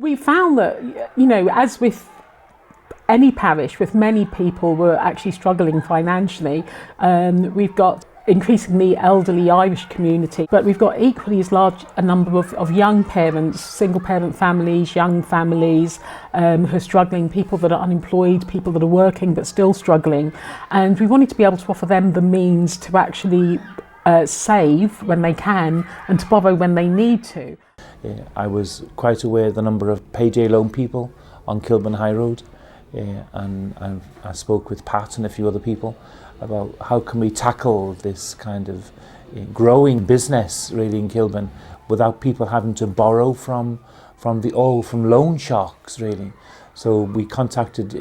We found that, you know, as with any parish, with many people were actually struggling financially, we've got increasingly elderly Irish community, but we've got equally as large a number of young parents, single parent families, young families who are struggling, people that are unemployed, people that are working but still struggling, and we wanted to be able to offer them the means to actually save when they can and to borrow when they need to. Yeah, I was quite aware of the number of payday loan people on Kilburn High Road, and I spoke with Pat and a few other people about how can we tackle this kind of growing business really in Kilburn without people having to borrow from loan sharks really. So we contacted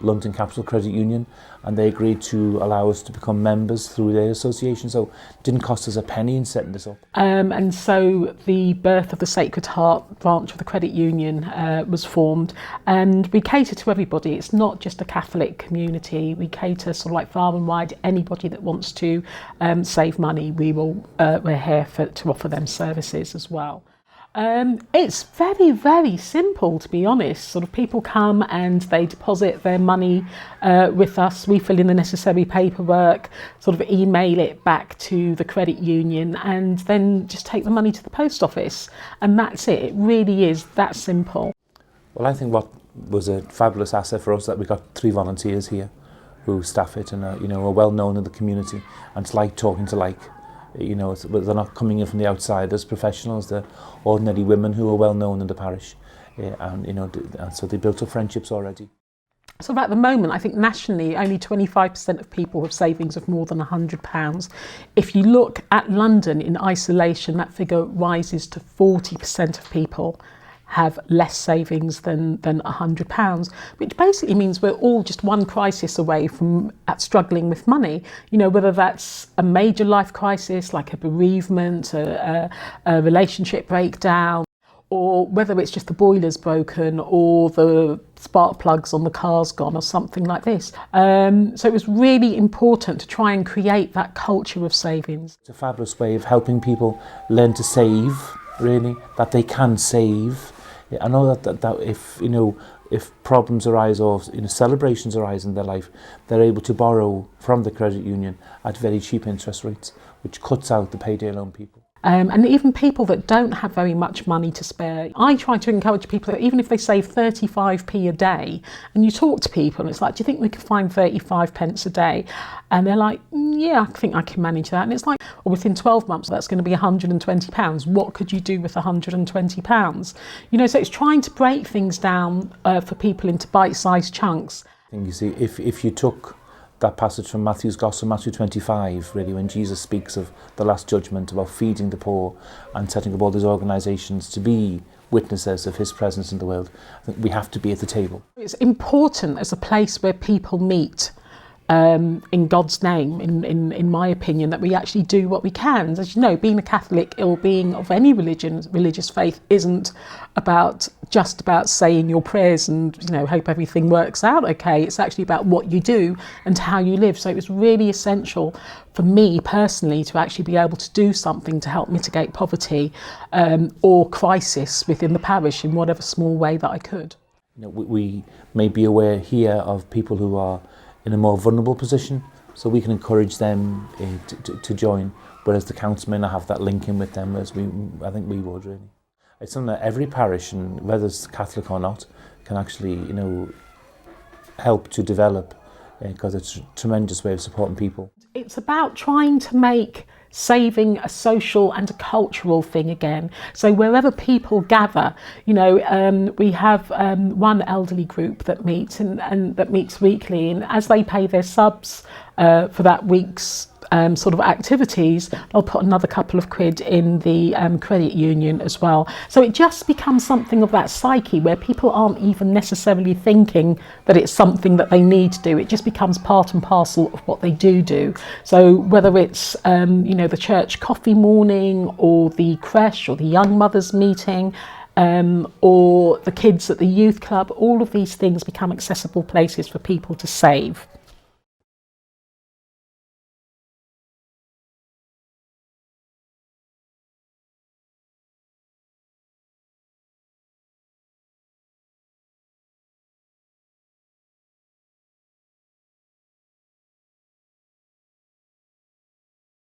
London Capital Credit Union, and they agreed to allow us to become members through their association, so it didn't cost us a penny in setting this up. And so the birth of the Sacred Heart branch of the credit union was formed, and we cater to everybody. It's not just a Catholic community. We cater sort of like far and wide. Anybody that wants to save money, we're here to offer them services as well. It's very, very simple, to be honest. Sort of people come and they deposit their money with us. We fill in the necessary paperwork, sort of email it back to the credit union, and then just take the money to the post office. And that's it. It really is that simple. Well, I think what was a fabulous asset for us that we got 3 volunteers here who staff it and are well known in the community, and it's like talking to like. You know, they're not coming in from the outside as professionals, they're ordinary women who are well known in the parish, and so they built up friendships already. So at the moment, I think nationally only 25% of people have savings of more than £100. If you look at London in isolation, that figure rises to 40% of people have less savings than £100, which basically means we're all just one crisis away from struggling with money. You know, whether that's a major life crisis like a bereavement, a relationship breakdown, or whether it's just the boiler's broken or the spark plugs on the car's gone or something like this. So it was really important to try and create that culture of savings. It's a fabulous way of helping people learn to save, really, that they can save. I know that if problems arise or celebrations arise in their life, they're able to borrow from the credit union at very cheap interest rates, which cuts out the payday loan people. And even people that don't have very much money to spare, I try to encourage people that even if they save 35p a day, and you talk to people and it's like, do you think we could find 35 pence a day? And they're like, yeah, I think I can manage that. And it's like, well, within 12 months, that's going to be £120. What could you do with £120? You know, so it's trying to break things down for people into bite-sized chunks. I think you see, if you took that passage from Matthew's Gospel, Matthew 25, really, when Jesus speaks of the Last Judgment, about feeding the poor and setting up all these organisations to be witnesses of his presence in the world, I think we have to be at the table. It's important as a place where people meet in God's name, in my opinion, that we actually do what we can. As you know, being a Catholic or being of any religious faith isn't just about saying your prayers and hope everything works out okay. It's actually about what you do and how you live. So it was really essential for me personally to actually be able to do something to help mitigate poverty or crisis within the parish in whatever small way that I could. We may be aware here of people who are in a more vulnerable position, so we can encourage them to join, whereas the council may not have that link in with them as I think we would really. It's something that every parish, and whether it's Catholic or not, can actually help to develop, because it's a tremendous way of supporting people. It's about trying to make saving a social and a cultural thing again. So wherever people gather, we have one elderly group that meets and that meets weekly, and as they pay their subs for that week's sort of activities, they'll put another couple of quid in the credit union as well. So it just becomes something of that psyche where people aren't even necessarily thinking that it's something that they need to do. It just becomes part and parcel of what they do. So whether it's the church coffee morning or the creche or the young mothers meeting, or the kids at the youth club, all of these things become accessible places for people to save.